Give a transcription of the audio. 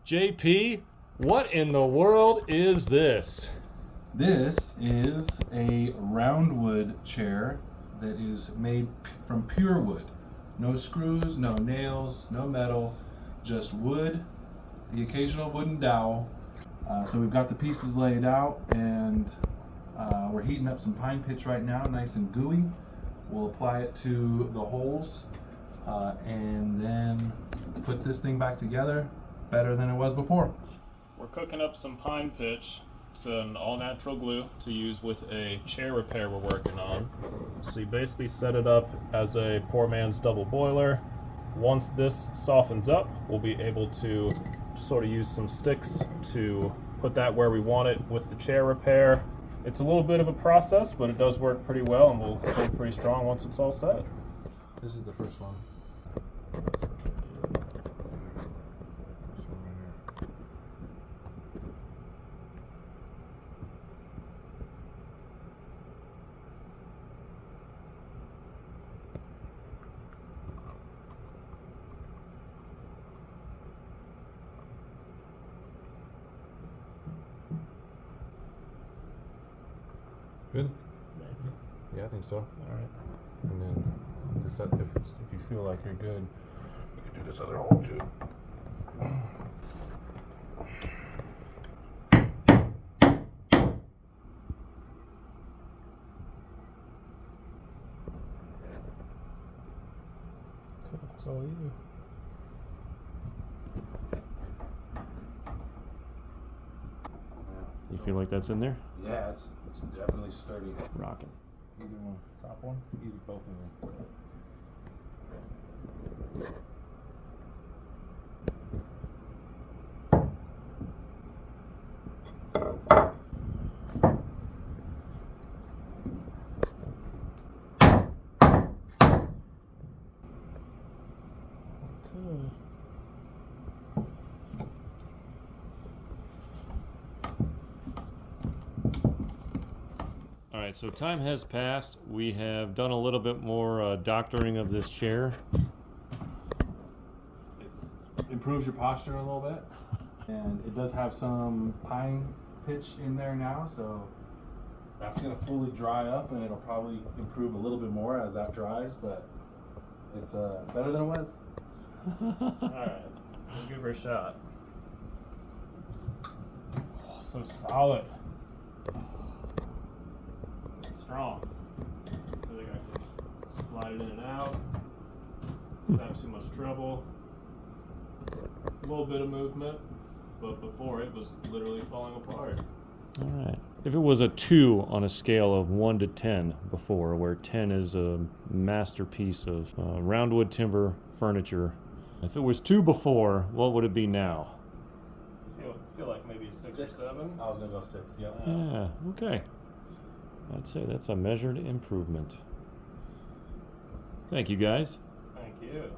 JP, what in the world is this? This is a Roundwood chair that is made from pure wood. No screws, no nails, no metal, just wood, the occasional wooden dowel. So we've got the pieces laid out, and we're heating up some pine pitch right now, nice and gooey. We'll apply it to the holes and then put this thing back together better than it was before. We're cooking up some pine pitch. It's an all-natural glue to use with a chair repair we're working on. So you basically set it up as a poor man's double boiler. Once this softens up, we'll be able to sort of use some sticks to put that where we want it with the chair repair. It's a little bit of a process, but it does work pretty well, and will hold pretty strong once it's all set. This is the first one. Good? Maybe. Yeah, I think so. All right. And then this, if you feel like you're good, you can do this other hole too. It's all you. You feel like that's in there? Yeah, it's definitely sturdy. Rocking. Either one, top one, either both of them. Okay. All right, so time has passed. We have done a little bit more doctoring of this chair. It improves your posture a little bit, and it does have some pine pitch in there now, so that's gonna fully dry up, and it'll probably improve a little bit more as that dries, but it's better than it was. All right, we'll give her a shot. Oh, so solid. Strong. I think I can slide it in and out without too much trouble. A little bit of movement, but before it was literally falling apart. All right. If it was a 2 on a scale of 1 to 10 before, where 10 is a masterpiece of roundwood timber furniture, if it was 2 before, what would it be now? I feel like maybe a 6 or 7. I was gonna go 6. Yeah. Yeah. Okay. I'd say that's a measured improvement. Thank you, guys. Thank you.